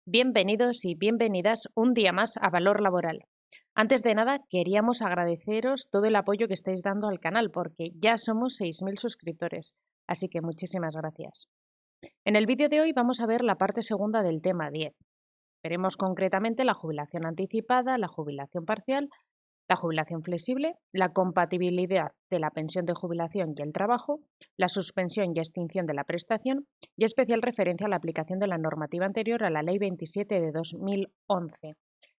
Bienvenidos y bienvenidas un día más a Valor Laboral. Antes de nada, queríamos agradeceros todo el apoyo que estáis dando al canal porque ya somos 6.000 suscriptores, así que muchísimas gracias. En el vídeo de hoy vamos a ver la parte segunda del tema 10. Veremos concretamente la jubilación anticipada, la jubilación parcial, la jubilación flexible, la compatibilidad de la pensión de jubilación y el trabajo, la suspensión y extinción de la prestación y especial referencia a la aplicación de la normativa anterior a la Ley 27 de 2011.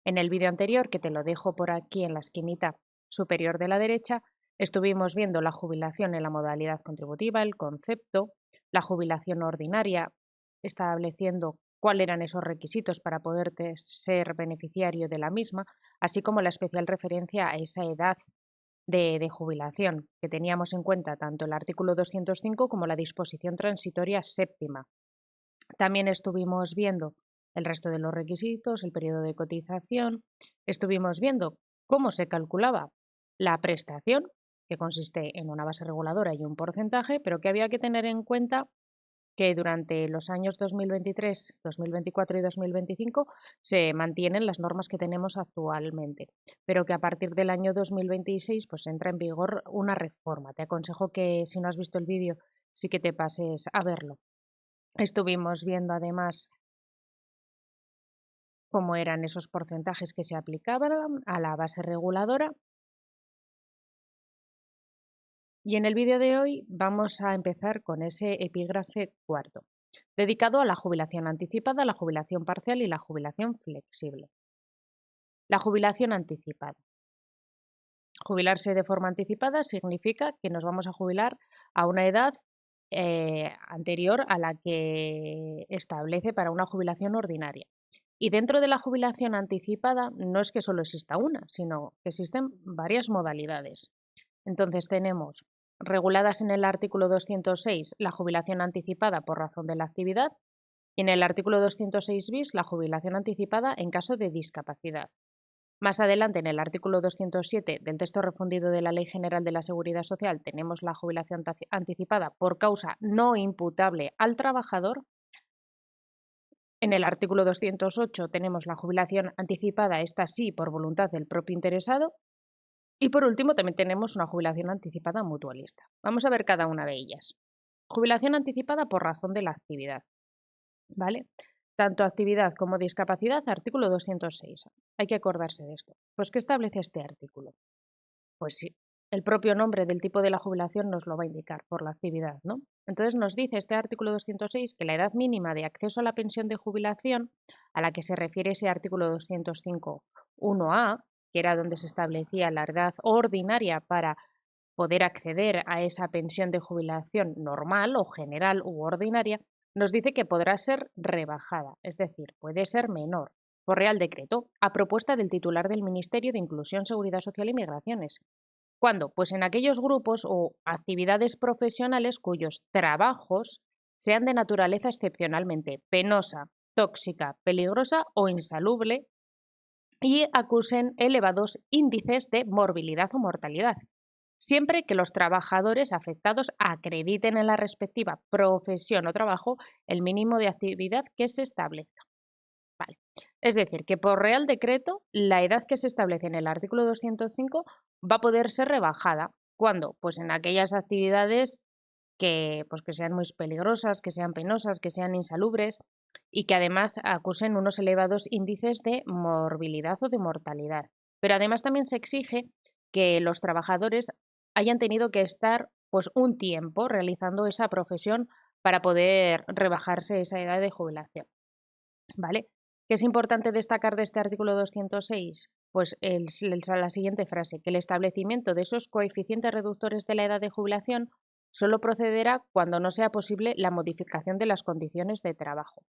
En el vídeo anterior, que te lo dejo por aquí en la esquinita superior de la derecha, estuvimos viendo la jubilación en la modalidad contributiva, el concepto, la jubilación ordinaria, estableciendo cuáles eran esos requisitos para poder ser beneficiario de la misma, así como la especial referencia a esa edad de jubilación, que teníamos en cuenta tanto el artículo 205 como la disposición transitoria séptima. También estuvimos viendo el resto de los requisitos, el periodo de cotización, estuvimos viendo cómo se calculaba la prestación, que consiste en una base reguladora y un porcentaje, pero que había que tener en cuenta que durante los años 2023, 2024 y 2025 se mantienen las normas que tenemos actualmente, pero que a partir del año 2026 pues entra en vigor una reforma. Te aconsejo que si no has visto el vídeo sí que te pases a verlo. Estuvimos viendo además cómo eran esos porcentajes que se aplicaban a la base reguladora. Y en el vídeo de hoy vamos a empezar con ese epígrafe cuarto, dedicado a la jubilación anticipada, la jubilación parcial y la jubilación flexible. La jubilación anticipada. Jubilarse de forma anticipada significa que nos vamos a jubilar a una edad anterior a la que establece para una jubilación ordinaria. Y dentro de la jubilación anticipada no es que solo exista una, sino que existen varias modalidades. Entonces tenemos reguladas en el artículo 206 la jubilación anticipada por razón de la actividad y en el artículo 206 bis la jubilación anticipada en caso de discapacidad. Más adelante, en el artículo 207 del texto refundido de la Ley General de la Seguridad Social, tenemos la jubilación anticipada por causa no imputable al trabajador. En el artículo 208 tenemos la jubilación anticipada, esta sí, por voluntad del propio interesado. Y por último, también tenemos una jubilación anticipada mutualista. Vamos a ver cada una de ellas. Jubilación anticipada por razón de la actividad, ¿vale? Tanto actividad como discapacidad, artículo 206. Hay que acordarse de esto. Pues, ¿qué establece este artículo? Pues sí, el propio nombre del tipo de la jubilación nos lo va a indicar por la actividad, ¿no? Entonces nos dice este artículo 206 que la edad mínima de acceso a la pensión de jubilación, a la que se refiere ese artículo 205.1a, que era donde se establecía la edad ordinaria para poder acceder a esa pensión de jubilación normal o general u ordinaria, nos dice que podrá ser rebajada, es decir, puede ser menor, por Real Decreto, a propuesta del titular del Ministerio de Inclusión, Seguridad Social y Migraciones. ¿Cuándo? Pues en aquellos grupos o actividades profesionales cuyos trabajos sean de naturaleza excepcionalmente penosa, tóxica, peligrosa o insalubre y acusen elevados índices de morbilidad o mortalidad, siempre que los trabajadores afectados acrediten en la respectiva profesión o trabajo el mínimo de actividad que se establezca. Vale. Es decir, que por Real Decreto la edad que se establece en el artículo 205 va a poder ser rebajada. ¿Cuándo? Pues en aquellas actividades que sean muy peligrosas, que sean penosas, que sean insalubres y que además acusen unos elevados índices de morbilidad o de mortalidad. Pero además también se exige que los trabajadores hayan tenido que estar pues un tiempo realizando esa profesión para poder rebajarse esa edad de jubilación, ¿vale? ¿Qué es importante destacar de este artículo 206? Pues la siguiente frase, que el establecimiento de esos coeficientes reductores de la edad de jubilación solo procederá cuando no sea posible la modificación de las condiciones de trabajo.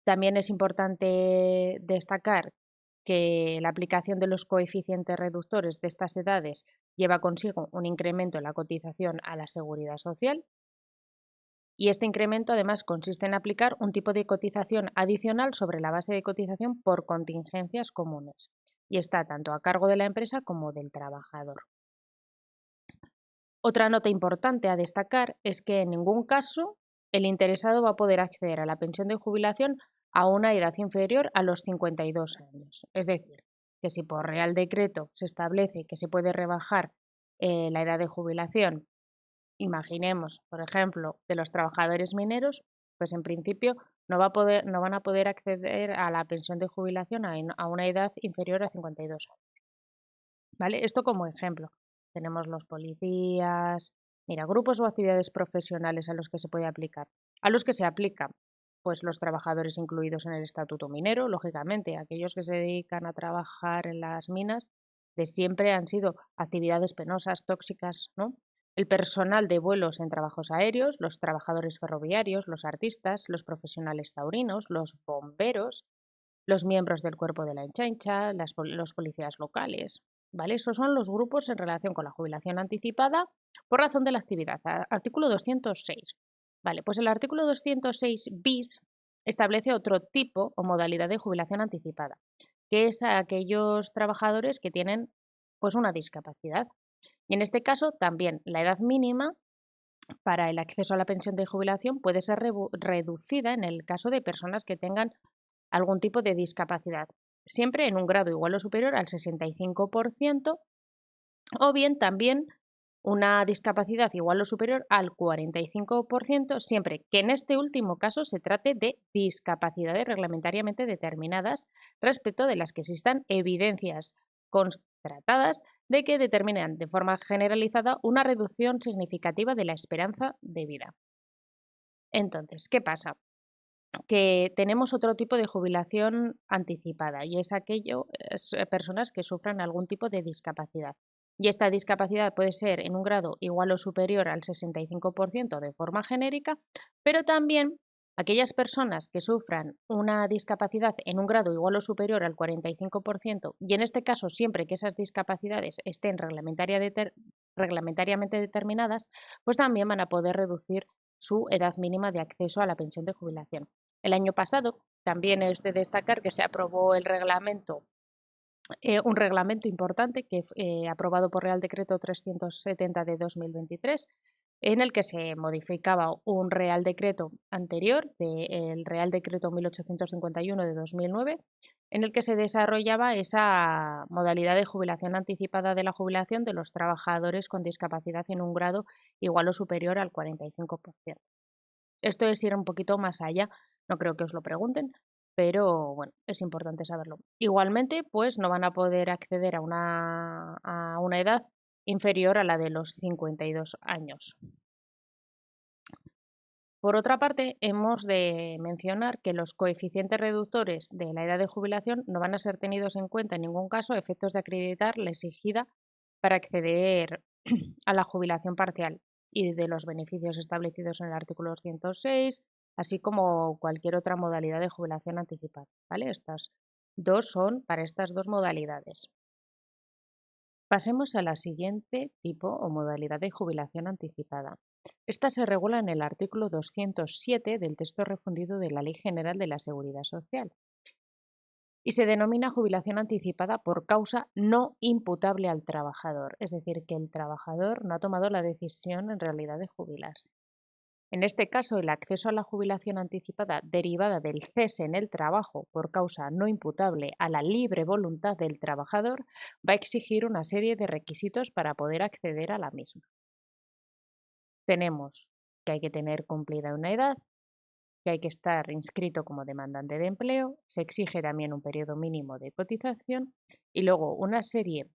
También es importante destacar que la aplicación de los coeficientes reductores de estas edades lleva consigo un incremento en la cotización a la seguridad social. Y este incremento además consiste en aplicar un tipo de cotización adicional sobre la base de cotización por contingencias comunes y está tanto a cargo de la empresa como del trabajador. Otra nota importante a destacar es que en ningún caso el interesado va a poder acceder a la pensión de jubilación a una edad inferior a los 52 años. Es decir, que si por Real Decreto se establece que se puede rebajar la edad de jubilación, imaginemos, por ejemplo, de los trabajadores mineros, pues en principio no van a poder acceder a la pensión de jubilación a una edad inferior a 52 años. ¿Vale? Esto como ejemplo. Tenemos los policías, mira, grupos o actividades profesionales a los que se puede aplicar. A los que se aplican, pues los trabajadores incluidos en el estatuto minero, lógicamente, aquellos que se dedican a trabajar en las minas, de siempre han sido actividades penosas, tóxicas, ¿no? El personal de vuelos en trabajos aéreos, los trabajadores ferroviarios, los artistas, los profesionales taurinos, los bomberos, los miembros del cuerpo de la Inchancha, los policías locales, ¿vale? Esos son los grupos en relación con la jubilación anticipada por razón de la actividad. Artículo 206. Vale, pues el artículo 206 bis establece otro tipo o modalidad de jubilación anticipada, que es a aquellos trabajadores que tienen pues una discapacidad. Y en este caso también la edad mínima para el acceso a la pensión de jubilación puede ser reducida en el caso de personas que tengan algún tipo de discapacidad, siempre en un grado igual o superior al 65%, o bien también una discapacidad igual o superior al 45%, siempre que en este último caso se trate de discapacidades reglamentariamente determinadas respecto de las que existan evidencias constatadas de que determinan de forma generalizada una reducción significativa de la esperanza de vida. Entonces, ¿qué pasa? Que tenemos otro tipo de jubilación anticipada y es personas que sufran algún tipo de discapacidad. Y esta discapacidad puede ser en un grado igual o superior al 65% de forma genérica, pero también aquellas personas que sufran una discapacidad en un grado igual o superior al 45%, y en este caso siempre que esas discapacidades estén reglamentariamente determinadas, pues también van a poder reducir su edad mínima de acceso a la pensión de jubilación. El año pasado también es de destacar que se aprobó un reglamento importante que aprobado por Real Decreto 370 de 2023, en el que se modificaba un Real Decreto anterior, el Real Decreto 1851 de 2009, en el que se desarrollaba esa modalidad de jubilación anticipada de la jubilación de los trabajadores con discapacidad en un grado igual o superior al 45%. Esto es ir un poquito más allá, no creo que os lo pregunten, pero bueno, es importante saberlo. Igualmente, pues no van a poder acceder a una edad inferior a la de los 52 años. Por otra parte, hemos de mencionar que los coeficientes reductores de la edad de jubilación no van a ser tenidos en cuenta en ningún caso a efectos de acreditar la exigida para acceder a la jubilación parcial y de los beneficios establecidos en el artículo 206, así como cualquier otra modalidad de jubilación anticipada, ¿vale? Estas dos son para estas dos modalidades. Pasemos a la siguiente tipo o modalidad de jubilación anticipada. Esta se regula en el artículo 207 del texto refundido de la Ley General de la Seguridad Social y se denomina jubilación anticipada por causa no imputable al trabajador, es decir, que el trabajador no ha tomado la decisión en realidad de jubilarse. En este caso, el acceso a la jubilación anticipada derivada del cese en el trabajo por causa no imputable a la libre voluntad del trabajador va a exigir una serie de requisitos para poder acceder a la misma. Tenemos que hay que tener cumplida una edad, que hay que estar inscrito como demandante de empleo, se exige también un periodo mínimo de cotización y luego una serie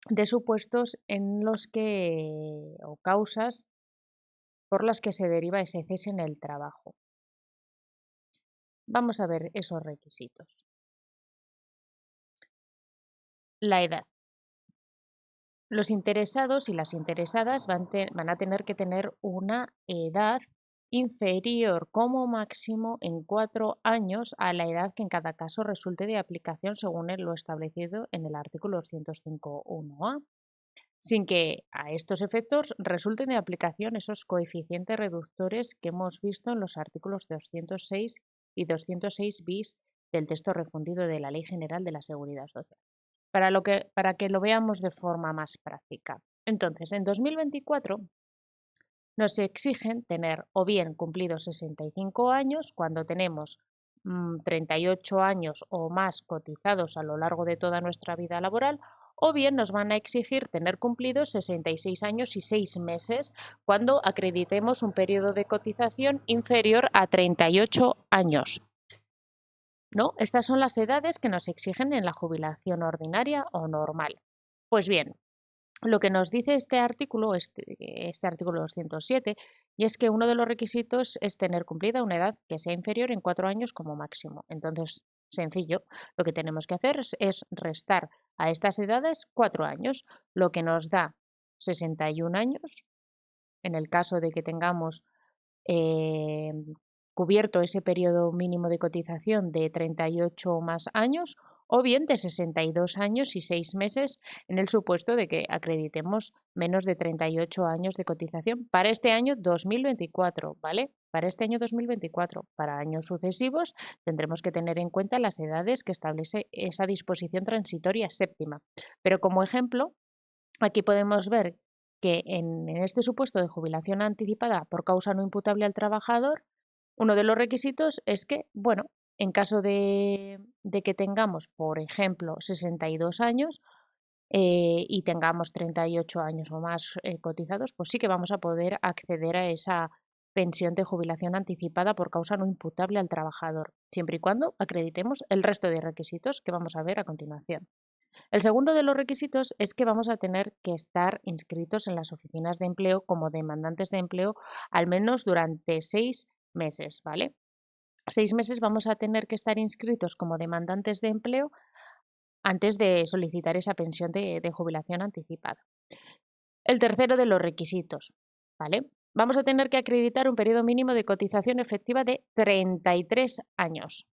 de supuestos en los que o causas por las que se deriva ese cese en el trabajo. Vamos a ver esos requisitos. La edad. Los interesados y las interesadas van a tener que tener una edad inferior como máximo en 4 años a la edad que en cada caso resulte de aplicación según lo establecido en el artículo 205.1a, sin que a estos efectos resulten de aplicación esos coeficientes reductores que hemos visto en los artículos 206 y 206 bis del texto refundido de la Ley General de la Seguridad Social, para que lo veamos de forma más práctica. Entonces, en 2024 Nos exigen tener o bien cumplidos 65 años cuando tenemos 38 años o más cotizados a lo largo de toda nuestra vida laboral, o bien nos van a exigir tener cumplidos 66 años y 6 meses cuando acreditemos un periodo de cotización inferior a 38 años. ¿No? Estas son las edades que nos exigen en la jubilación ordinaria o normal. Pues bien, lo que nos dice este artículo 207, y es que uno de los requisitos es tener cumplida una edad que sea inferior en 4 años como máximo. Entonces, sencillo, lo que tenemos que hacer es restar a estas edades 4 años, lo que nos da 61 años, en el caso de que tengamos eh, cubierto ese periodo mínimo de cotización de 38 más años, o bien de 62 años y 6 meses en el supuesto de que acreditemos menos de 38 años de cotización para este año 2024, ¿vale? Para este año 2024. Para años sucesivos tendremos que tener en cuenta las edades que establece esa disposición transitoria séptima. Pero como ejemplo, aquí podemos ver que en este supuesto de jubilación anticipada por causa no imputable al trabajador, uno de los requisitos es que, bueno, en caso de que tengamos, por ejemplo, 62 años y tengamos 38 años o más cotizados, pues sí que vamos a poder acceder a esa pensión de jubilación anticipada por causa no imputable al trabajador, siempre y cuando acreditemos el resto de requisitos que vamos a ver a continuación. El segundo de los requisitos es que vamos a tener que estar inscritos en las oficinas de empleo como demandantes de empleo al menos durante 6 meses, ¿vale? 6 meses vamos a tener que estar inscritos como demandantes de empleo antes de solicitar esa pensión de jubilación anticipada. El tercero de los requisitos, ¿vale? Vamos a tener que acreditar un periodo mínimo de cotización efectiva de 33 años,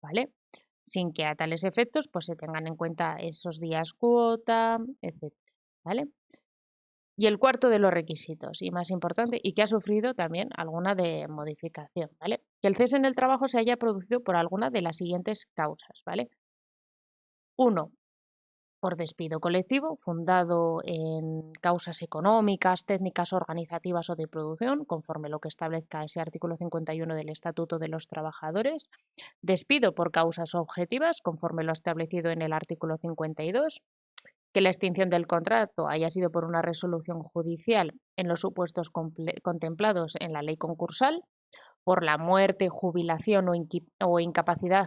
¿vale? Sin que a tales efectos pues, se tengan en cuenta esos días cuota, etc. ¿Vale? Y el cuarto de los requisitos, y más importante, y que ha sufrido también alguna de modificación, ¿vale? Que el cese en el trabajo se haya producido por alguna de las siguientes causas, ¿vale? Uno, por despido colectivo, fundado en causas económicas, técnicas organizativas o de producción, conforme lo que establezca ese artículo 51 del Estatuto de los Trabajadores. Despido por causas objetivas, conforme lo establecido en el artículo 52. Que la extinción del contrato haya sido por una resolución judicial en los supuestos contemplados en la ley concursal, por la muerte, jubilación o incapacidad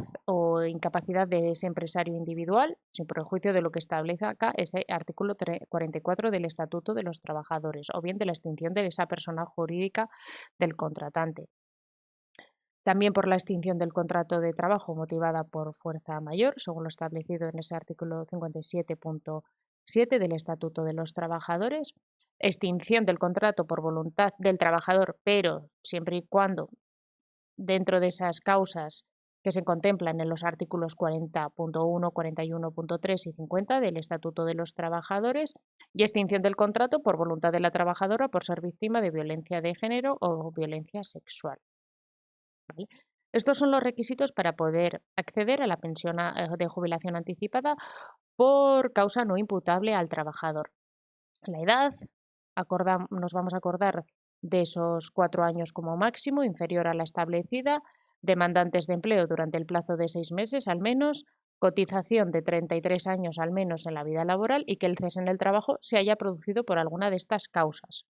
de ese empresario individual, sin perjuicio de lo que establece acá ese artículo 44 del Estatuto de los Trabajadores, o bien de la extinción de esa persona jurídica del contratante. También por la extinción del contrato de trabajo motivada por fuerza mayor, según lo establecido en ese artículo 57.7 del Estatuto de los Trabajadores. Extinción del contrato por voluntad del trabajador, pero siempre y cuando dentro de esas causas que se contemplan en los artículos 40.1, 41.3 y 50 del Estatuto de los Trabajadores, y extinción del contrato por voluntad de la trabajadora por ser víctima de violencia de género o violencia sexual. ¿Vale? Estos son los requisitos para poder acceder a la pensión de jubilación anticipada por causa no imputable al trabajador. La edad, nos vamos a acordar de esos 4 años como máximo, inferior a la establecida, demandantes de empleo durante el plazo de 6 meses al menos, cotización de 33 años al menos en la vida laboral y que el cese en el trabajo se haya producido por alguna de estas causas.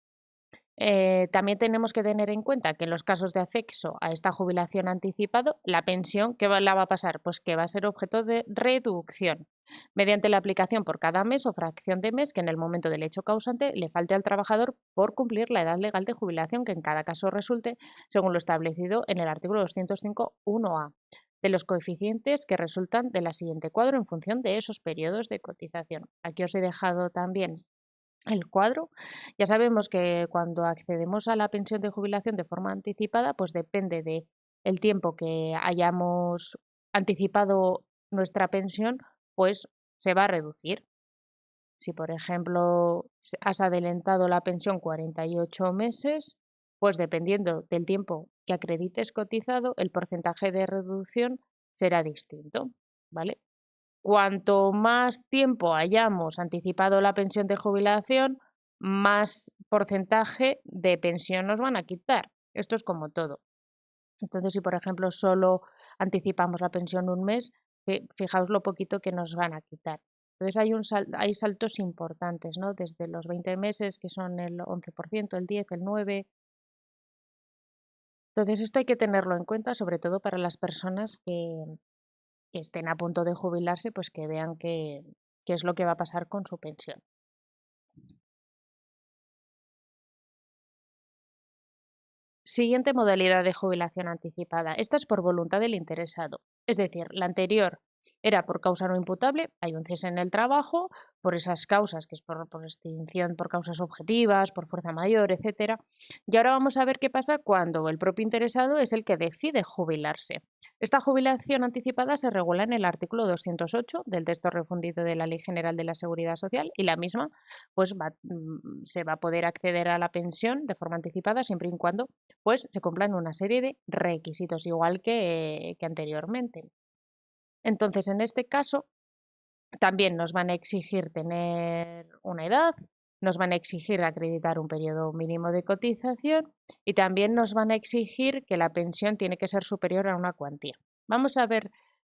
También tenemos que tener en cuenta que en los casos de acceso a esta jubilación anticipado, la pensión, ¿qué la va a pasar? Pues que va a ser objeto de reducción mediante la aplicación por cada mes o fracción de mes que en el momento del hecho causante le falte al trabajador por cumplir la edad legal de jubilación que en cada caso resulte según lo establecido en el artículo 205.1a de los coeficientes que resultan de la siguiente cuadro en función de esos periodos de cotización. Aquí os he dejado también el cuadro. Ya sabemos que cuando accedemos a la pensión de jubilación de forma anticipada, pues depende de el tiempo que hayamos anticipado nuestra pensión, pues se va a reducir. Si, por ejemplo, has adelantado la pensión 48 meses, pues dependiendo del tiempo que acredites cotizado, el porcentaje de reducción será distinto, ¿vale? Cuanto más tiempo hayamos anticipado la pensión de jubilación, más porcentaje de pensión nos van a quitar. Esto es como todo. Entonces, si por ejemplo solo anticipamos la pensión un mes, fijaos lo poquito que nos van a quitar. Entonces hay saltos importantes, ¿no? Desde los 20 meses, que son el 11%, el 10, el 9. Entonces, esto hay que tenerlo en cuenta, sobre todo para las personas que estén a punto de jubilarse, pues que vean qué es lo que va a pasar con su pensión. Siguiente modalidad de jubilación anticipada. Esta es por voluntad del interesado. Es decir, la anterior era por causa no imputable, hay un cese en el trabajo, por esas causas, que es por extinción, por causas objetivas, por fuerza mayor, etcétera. Y ahora vamos a ver qué pasa cuando el propio interesado es el que decide jubilarse. Esta jubilación anticipada se regula en el artículo 208 del texto refundido de la Ley General de la Seguridad Social y la misma pues se va a poder acceder a la pensión de forma anticipada siempre y cuando pues se cumplan una serie de requisitos, igual que anteriormente. Entonces, en este caso, también nos van a exigir tener una edad, nos van a exigir acreditar un periodo mínimo de cotización y también nos van a exigir que la pensión tiene que ser superior a una cuantía. Vamos a ver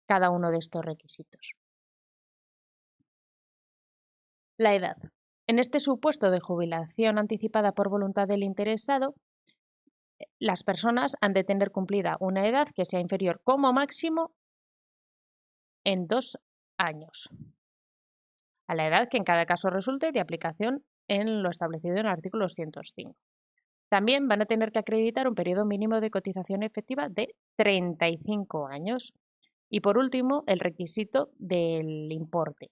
cada uno de estos requisitos. La edad. En este supuesto de jubilación anticipada por voluntad del interesado, las personas han de tener cumplida una edad que sea inferior como máximo en 2 años, a la edad que en cada caso resulte de aplicación en lo establecido en el artículo 205. También van a tener que acreditar un periodo mínimo de cotización efectiva de 35 años. Y por último, el requisito del importe.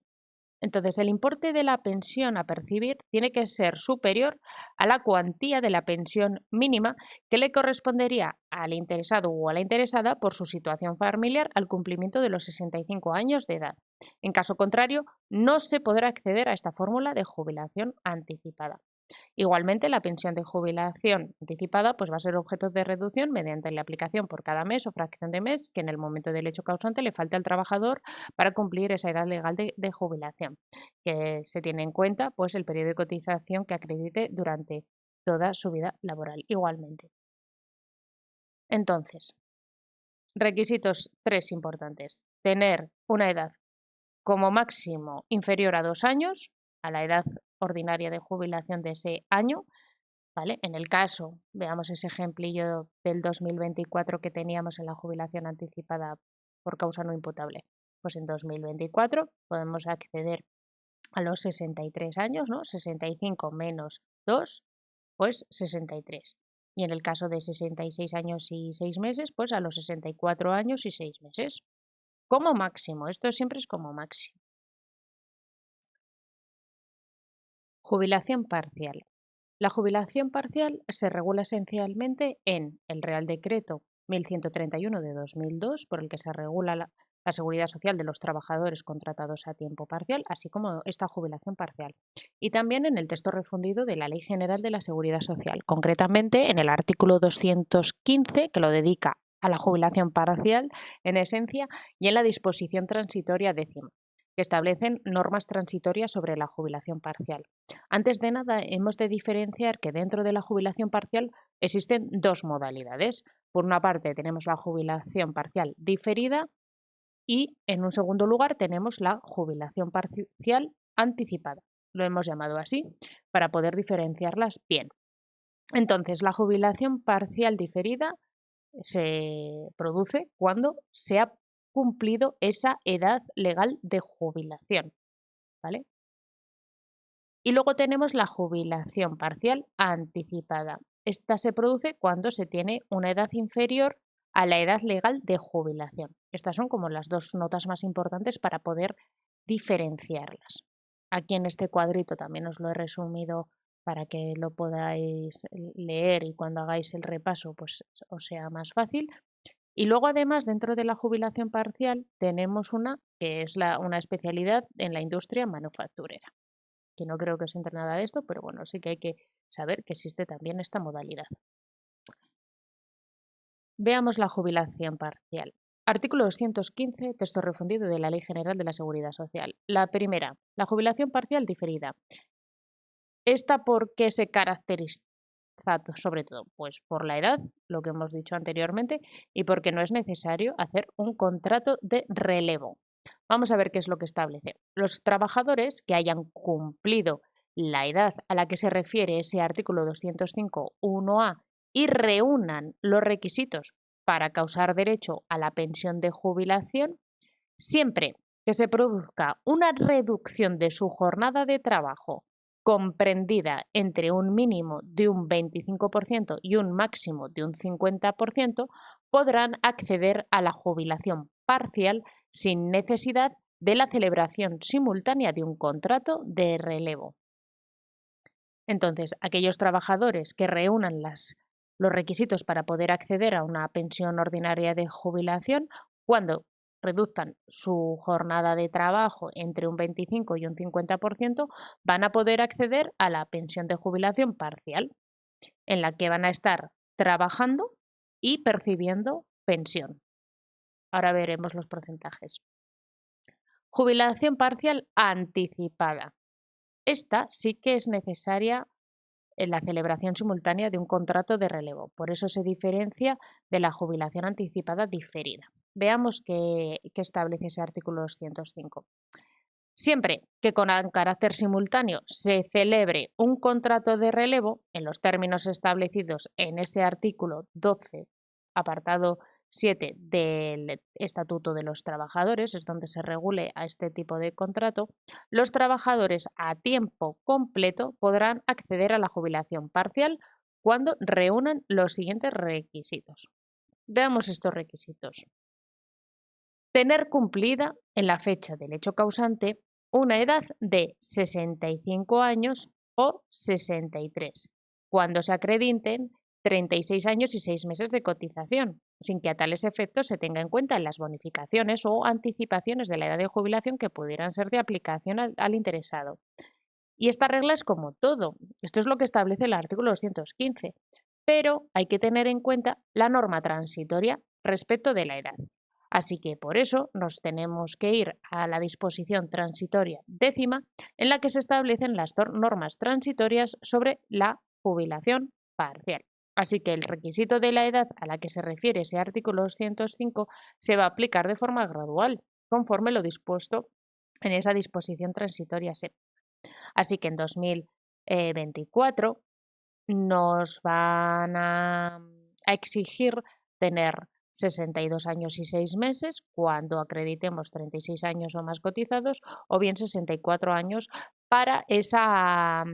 Entonces, el importe de la pensión a percibir tiene que ser superior a la cuantía de la pensión mínima que le correspondería al interesado o a la interesada por su situación familiar al cumplimiento de los 65 años de edad. En caso contrario, no se podrá acceder a esta fórmula de jubilación anticipada. Igualmente, la pensión de jubilación anticipada pues, va a ser objeto de reducción mediante la aplicación por cada mes o fracción de mes que en el momento del hecho causante le falte al trabajador para cumplir esa edad legal de jubilación, que se tiene en cuenta pues, el periodo de cotización que acredite durante toda su vida laboral igualmente. Entonces, requisitos 3 importantes. Tener una edad como máximo inferior a 2 años, a la edad ordinaria de jubilación de ese año, ¿vale? En el caso, veamos ese ejemplillo del 2024 que teníamos en la jubilación anticipada por causa no imputable. Pues en 2024 podemos acceder a los 63 años, ¿no? 65 menos 2, pues 63. Y en el caso de 66 años y 6 meses, pues a los 64 años y 6 meses. Como máximo, esto siempre es como máximo. Jubilación parcial. La jubilación parcial se regula esencialmente en el Real Decreto 1131 de 2002, por el que se regula la seguridad social de los trabajadores contratados a tiempo parcial, así como esta jubilación parcial. Y también en el texto refundido de la Ley General de la Seguridad Social, concretamente en el artículo 215, que lo dedica a la jubilación parcial, en esencia, y en la disposición transitoria décima, que establecen normas transitorias sobre la jubilación parcial. Antes de nada, hemos de diferenciar que dentro de la jubilación parcial existen dos modalidades. Por una parte, tenemos la jubilación parcial diferida y, en un segundo lugar, tenemos la jubilación parcial anticipada. Lo hemos llamado así para poder diferenciarlas bien. Entonces, la jubilación parcial diferida se produce cuando se ha cumplido esa edad legal de jubilación, ¿vale? Y luego tenemos la jubilación parcial anticipada. Esta se produce cuando se tiene una edad inferior a la edad legal de jubilación. Estas son como las dos notas más importantes para poder diferenciarlas. Aquí en este cuadrito también os lo he resumido para que lo podáis leer y cuando hagáis el repaso pues os sea más fácil. Y luego además dentro de la jubilación parcial tenemos una que es una especialidad en la industria manufacturera, que no creo que os entre nada de esto, pero bueno, sí que hay que saber que existe también esta modalidad. Veamos la jubilación parcial. Artículo 215, texto refundido de la Ley General de la Seguridad Social. La primera, la jubilación parcial diferida. ¿Esta por qué se caracteriza sobre todo? Pues por la edad, lo que hemos dicho anteriormente, y porque no es necesario hacer un contrato de relevo. Vamos a ver qué es lo que establece. Los trabajadores que hayan cumplido la edad a la que se refiere ese artículo 205.1a y reúnan los requisitos para causar derecho a la pensión de jubilación, siempre que se produzca una reducción de su jornada de trabajo comprendida entre un mínimo de un 25% y un máximo de un 50%, podrán acceder a la jubilación parcial sin necesidad de la celebración simultánea de un contrato de relevo. Entonces, aquellos trabajadores que reúnan los requisitos para poder acceder a una pensión ordinaria de jubilación, cuando reduzcan su jornada de trabajo entre un 25 y un 50%, van a poder acceder a la pensión de jubilación parcial, en la que van a estar trabajando y percibiendo pensión. Ahora veremos los porcentajes. Jubilación parcial anticipada. Esta sí que es necesaria en la celebración simultánea de un contrato de relevo. Por eso se diferencia de la jubilación anticipada diferida. Veamos qué establece ese artículo 205. Siempre que con carácter simultáneo se celebre un contrato de relevo en los términos establecidos en ese artículo 12, apartado 7 del Estatuto de los Trabajadores, es donde se regule a este tipo de contrato, los trabajadores a tiempo completo podrán acceder a la jubilación parcial cuando reúnan los siguientes requisitos. Veamos estos requisitos. Tener cumplida en la fecha del hecho causante una edad de 65 años o 63, cuando se acrediten 36 años y 6 meses de cotización, sin que a tales efectos se tenga en cuenta en las bonificaciones o anticipaciones de la edad de jubilación que pudieran ser de aplicación al interesado. Y esta regla es como todo. Esto es lo que establece el artículo 215, pero hay que tener en cuenta la norma transitoria respecto de la edad. Así que por eso nos tenemos que ir a la disposición transitoria décima, en la que se establecen las normas transitorias sobre la jubilación parcial. Así que el requisito de la edad a la que se refiere ese artículo 205 se va a aplicar de forma gradual, conforme lo dispuesto en esa disposición transitoria séptima. Así que en 2024 nos van a exigir tener 62 años y 6 meses cuando acreditemos 36 años o más cotizados, o bien 64 años para esa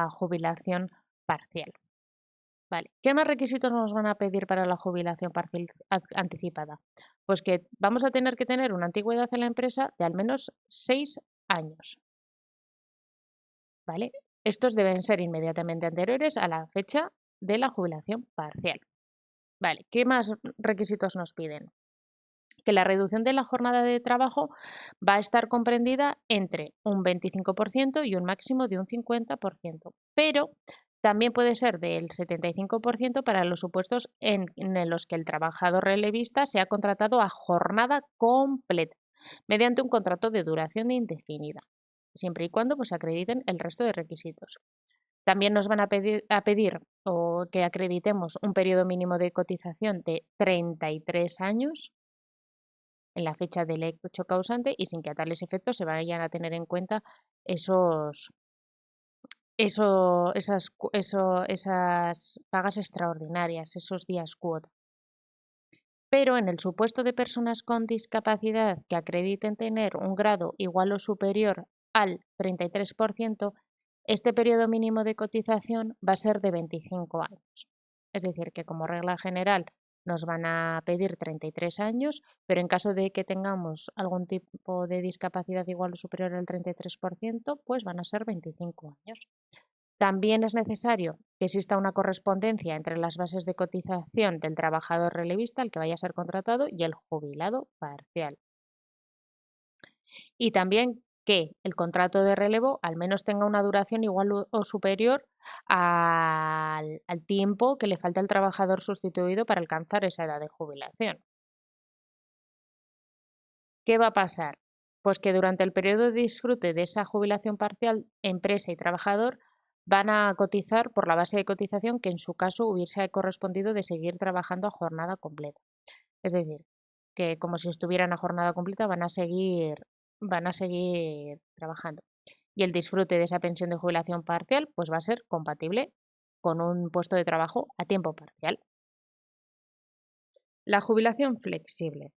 jubilación parcial. Vale. ¿Qué más requisitos nos van a pedir para la jubilación parcial anticipada? Pues que vamos a tener que tener una antigüedad en la empresa de al menos 6 años. ¿Vale? Estos deben ser inmediatamente anteriores a la fecha de la jubilación parcial. Vale, ¿qué más requisitos nos piden? Que la reducción de la jornada de trabajo va a estar comprendida entre un 25% y un máximo de un 50%, pero también puede ser del 75% para los supuestos en los que el trabajador relevista sea contratado a jornada completa, mediante un contrato de duración indefinida, siempre y cuando pues, acrediten el resto de requisitos. También nos van a pedir o que acreditemos un periodo mínimo de cotización de 33 años en la fecha del hecho causante y sin que a tales efectos se vayan a tener en cuenta esos, esas pagas extraordinarias, esos días cuota. Pero en el supuesto de personas con discapacidad que acrediten tener un grado igual o superior al 33%, este periodo mínimo de cotización va a ser de 25 años. Es decir, que como regla general nos van a pedir 33 años, pero en caso de que tengamos algún tipo de discapacidad igual o superior al 33%, pues van a ser 25 años. También es necesario que exista una correspondencia entre las bases de cotización del trabajador relevista, el que vaya a ser contratado, y el jubilado parcial. Y también que el contrato de relevo al menos tenga una duración igual o superior al tiempo que le falta al trabajador sustituido para alcanzar esa edad de jubilación. ¿Qué va a pasar? Pues que durante el periodo de disfrute de esa jubilación parcial, empresa y trabajador van a cotizar por la base de cotización que en su caso hubiese correspondido de seguir trabajando a jornada completa. Es decir, que como si estuvieran a jornada completa van a seguir trabajando. Y el disfrute de esa pensión de jubilación parcial pues va a ser compatible con un puesto de trabajo a tiempo parcial. La jubilación flexible.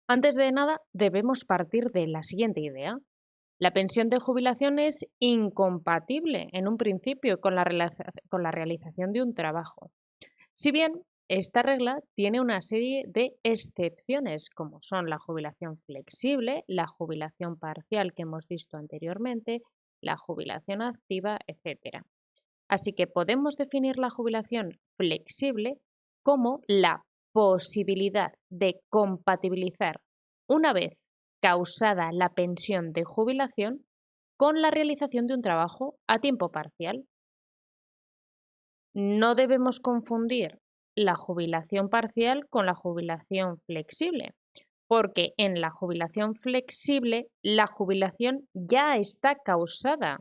Antes de nada, debemos partir de la siguiente idea. La pensión de jubilación es incompatible en un principio con la realización de un trabajo. Si bien esta regla tiene una serie de excepciones, como son la jubilación flexible, la jubilación parcial que hemos visto anteriormente, la jubilación activa, etc. Así que podemos definir la jubilación flexible como la posibilidad de compatibilizar, una vez causada la pensión de jubilación, con la realización de un trabajo a tiempo parcial. No debemos confundir la jubilación parcial con la jubilación flexible, porque en la jubilación flexible la jubilación ya está causada,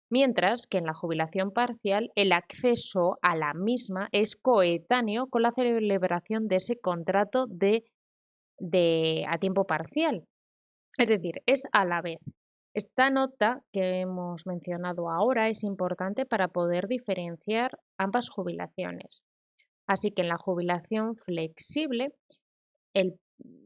mientras que en la jubilación parcial el acceso a la misma es coetáneo con la celebración de ese contrato de a tiempo parcial. Es decir, es a la vez. Esta nota que hemos mencionado ahora es importante para poder diferenciar ambas jubilaciones. Así que en la jubilación flexible, el,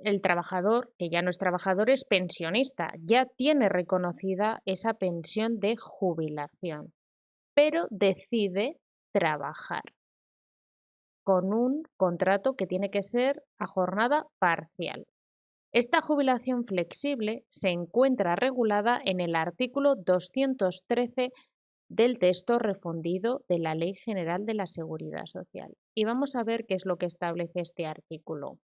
el trabajador, que ya no es trabajador, es pensionista, ya tiene reconocida esa pensión de jubilación, pero decide trabajar con un contrato que tiene que ser a jornada parcial. Esta jubilación flexible se encuentra regulada en el artículo 213 del texto refundido de la Ley General de la Seguridad Social. Y vamos a ver qué es lo que establece este artículo.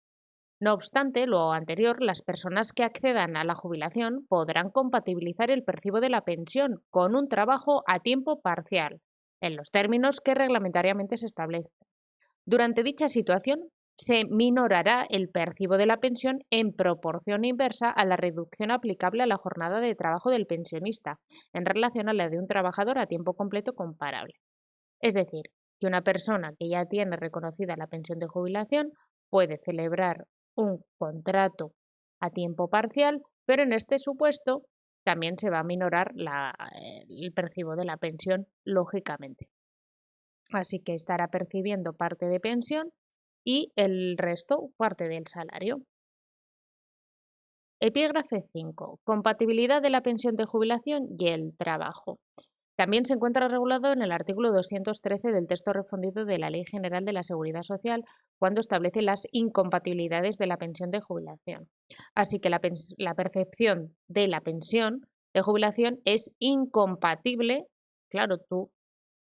No obstante, lo anterior, las personas que accedan a la jubilación podrán compatibilizar el percibo de la pensión con un trabajo a tiempo parcial, en los términos que reglamentariamente se establecen. Durante dicha situación, se minorará el percibo de la pensión en proporción inversa a la reducción aplicable a la jornada de trabajo del pensionista en relación a la de un trabajador a tiempo completo comparable. Es decir, que una persona que ya tiene reconocida la pensión de jubilación puede celebrar un contrato a tiempo parcial, pero en este supuesto también se va a minorar el percibo de la pensión, lógicamente. Así que estará percibiendo parte de pensión y el resto parte del salario. Epígrafe 5. Compatibilidad de la pensión de jubilación y el trabajo. También se encuentra regulado en el artículo 213 del texto refundido de la Ley General de la Seguridad Social cuando establece las incompatibilidades de la pensión de jubilación. Así que la percepción de la pensión de jubilación es incompatible. Claro, tú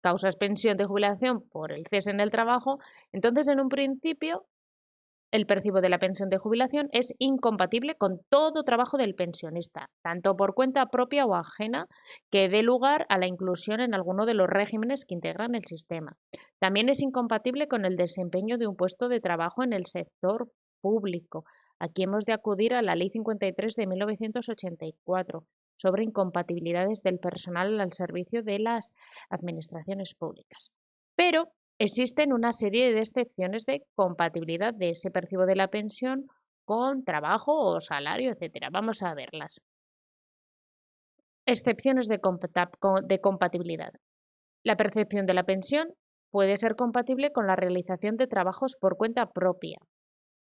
causas pensión de jubilación por el cese en el trabajo, entonces en un principio el percibo de la pensión de jubilación es incompatible con todo trabajo del pensionista, tanto por cuenta propia o ajena, que dé lugar a la inclusión en alguno de los regímenes que integran el sistema. También es incompatible con el desempeño de un puesto de trabajo en el sector público. Aquí hemos de acudir a la Ley 53 de 1984 sobre incompatibilidades del personal al servicio de las administraciones públicas. Pero existen una serie de excepciones de compatibilidad de ese percibo de la pensión con trabajo o salario, etcétera. Vamos a verlas. Excepciones de compatibilidad. La percepción de la pensión puede ser compatible con la realización de trabajos por cuenta propia.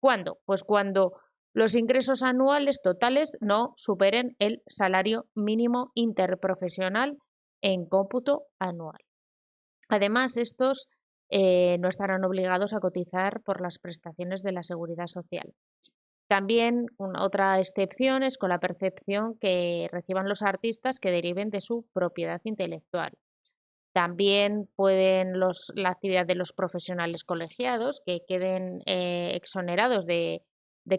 ¿Cuándo? Pues cuando los ingresos anuales totales no superen el salario mínimo interprofesional en cómputo anual. Además, estos no estarán obligados a cotizar por las prestaciones de la Seguridad Social. También otra excepción es con la percepción que reciban los artistas que deriven de su propiedad intelectual. También pueden la actividad de los profesionales colegiados que queden exonerados de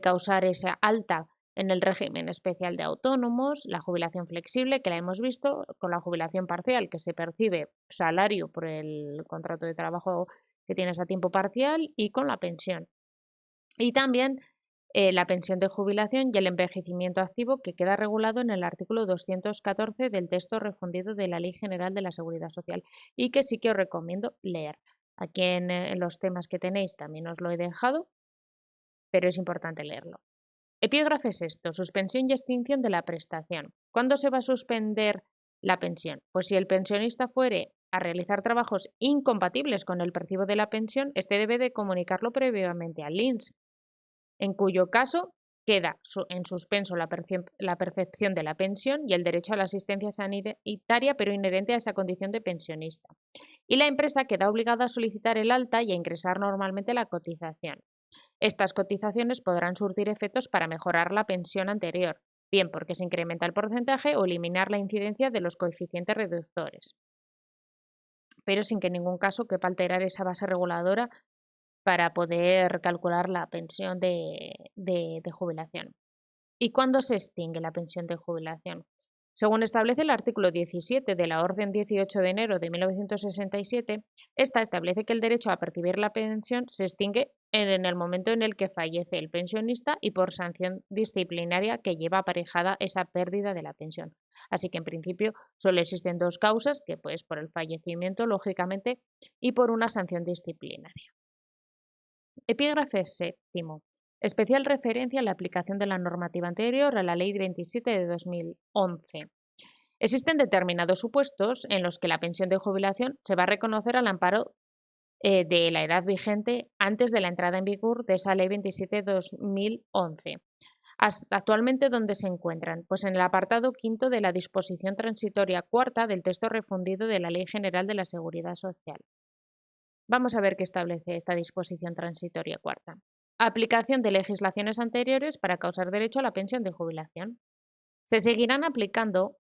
causar esa alta en el régimen especial de autónomos, la jubilación flexible, que la hemos visto, con la jubilación parcial, que se percibe salario por el contrato de trabajo que tienes a tiempo parcial, y con la pensión. Y también la pensión de jubilación y el envejecimiento activo, que queda regulado en el artículo 214 del texto refundido de la Ley General de la Seguridad Social y que sí que os recomiendo leer. Aquí en los temas que tenéis también os lo he dejado, pero es importante leerlo. Epígrafe sexto, suspensión y extinción de la prestación. ¿Cuándo se va a suspender la pensión? Pues si el pensionista fuere a realizar trabajos incompatibles con el recibo de la pensión, este debe de comunicarlo previamente al INS, en cuyo caso queda en suspenso la percepción de la pensión y el derecho a la asistencia sanitaria, pero inherente a esa condición de pensionista. Y la empresa queda obligada a solicitar el alta y a ingresar normalmente la cotización. Estas cotizaciones podrán surtir efectos para mejorar la pensión anterior, bien porque se incrementa el porcentaje o eliminar la incidencia de los coeficientes reductores, pero sin que en ningún caso quepa alterar esa base reguladora para poder calcular la pensión de jubilación. ¿Y cuándo se extingue la pensión de jubilación? Según establece el artículo 17 de la Orden 18 de enero de 1967, esta establece que el derecho a percibir la pensión se extingue en el momento en el que fallece el pensionista y por sanción disciplinaria que lleva aparejada esa pérdida de la pensión. Así que en principio solo existen dos causas, que pues por el fallecimiento, lógicamente, y por una sanción disciplinaria. Epígrafe séptimo. Especial referencia a la aplicación de la normativa anterior a la Ley 27 de 2011. Existen determinados supuestos en los que la pensión de jubilación se va a reconocer al amparo de la edad vigente antes de la entrada en vigor de esa Ley 27 de 2011. Actualmente, ¿dónde se encuentran? Pues en el apartado quinto de la disposición transitoria cuarta del texto refundido de la Ley General de la Seguridad Social. Vamos a ver qué establece esta disposición transitoria cuarta. Aplicación de legislaciones anteriores para causar derecho a la pensión de jubilación. Se seguirán aplicando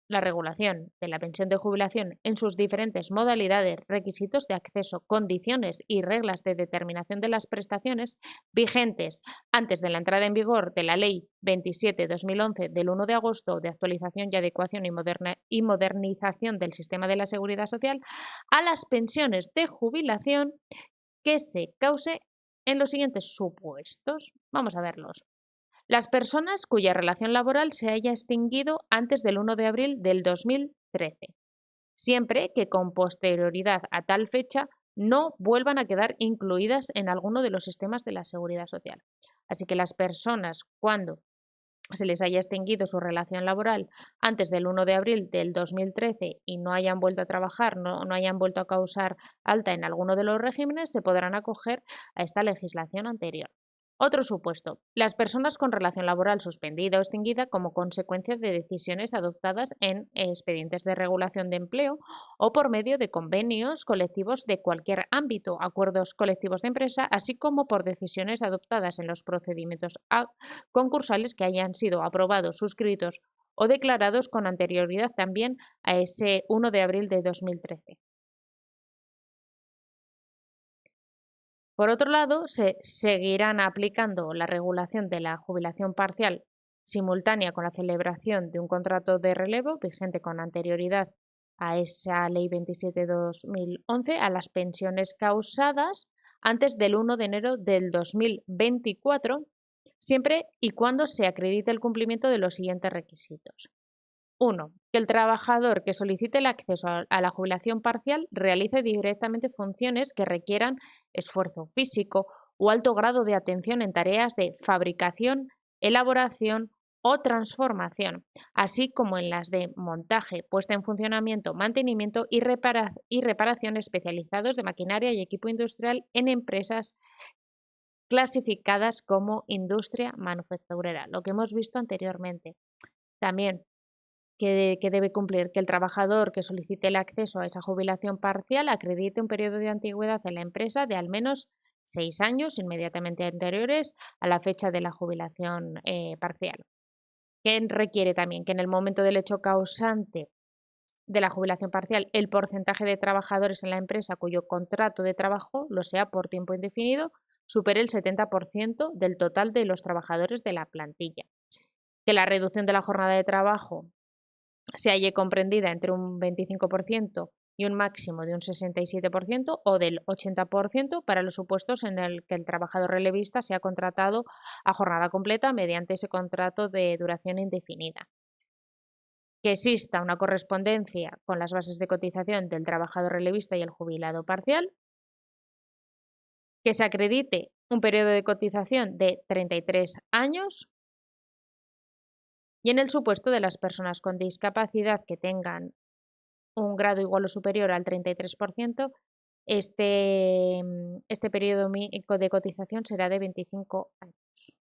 la regulación de la pensión de jubilación en sus diferentes modalidades, requisitos de acceso, condiciones y reglas de determinación de las prestaciones vigentes antes de la entrada en vigor de la Ley 27/2011 del 1 de agosto de actualización y adecuación y modernización del sistema de la seguridad social a las pensiones de jubilación que se cause en los siguientes supuestos. Vamos a verlos. Las personas cuya relación laboral se haya extinguido antes del 1 de abril del 2013, siempre que con posterioridad a tal fecha no vuelvan a quedar incluidas en alguno de los sistemas de la seguridad social. Así que las personas, cuando se les haya extinguido su relación laboral antes del 1 de abril del 2013 y no hayan vuelto a trabajar, no hayan vuelto a causar alta en alguno de los regímenes, se podrán acoger a esta legislación anterior. Otro supuesto, las personas con relación laboral suspendida o extinguida como consecuencia de decisiones adoptadas en expedientes de regulación de empleo o por medio de convenios colectivos de cualquier ámbito, acuerdos colectivos de empresa, así como por decisiones adoptadas en los procedimientos concursales que hayan sido aprobados, suscritos o declarados con anterioridad también a ese 1 de abril de 2013. Por otro lado, se seguirán aplicando la regulación de la jubilación parcial simultánea con la celebración de un contrato de relevo vigente con anterioridad a esa Ley 27/2011 a las pensiones causadas antes del 1 de enero del 2024, siempre y cuando se acredite el cumplimiento de los siguientes requisitos. 1. Que el trabajador que solicite el acceso a la jubilación parcial realice directamente funciones que requieran esfuerzo físico o alto grado de atención en tareas de fabricación, elaboración o transformación, así como en las de montaje, puesta en funcionamiento, mantenimiento y reparación especializados de maquinaria y equipo industrial en empresas clasificadas como industria manufacturera, lo que hemos visto anteriormente. También que debe cumplir que el trabajador que solicite el acceso a esa jubilación parcial acredite un periodo de antigüedad en la empresa de al menos 6 años inmediatamente anteriores a la fecha de la jubilación parcial. Que requiere también que en el momento del hecho causante de la jubilación parcial el porcentaje de trabajadores en la empresa cuyo contrato de trabajo lo sea por tiempo indefinido supere el 70% del total de los trabajadores de la plantilla. Que la reducción de la jornada de trabajo se halle comprendida entre un 25% y un máximo de un 67% o del 80% para los supuestos en el que el trabajador relevista sea contratado a jornada completa mediante ese contrato de duración indefinida. Que exista una correspondencia con las bases de cotización del trabajador relevista y el jubilado parcial, que se acredite un periodo de cotización de 33 años y en el supuesto de las personas con discapacidad que tengan un grado igual o superior al 33%, este periodo de cotización será de 25 años.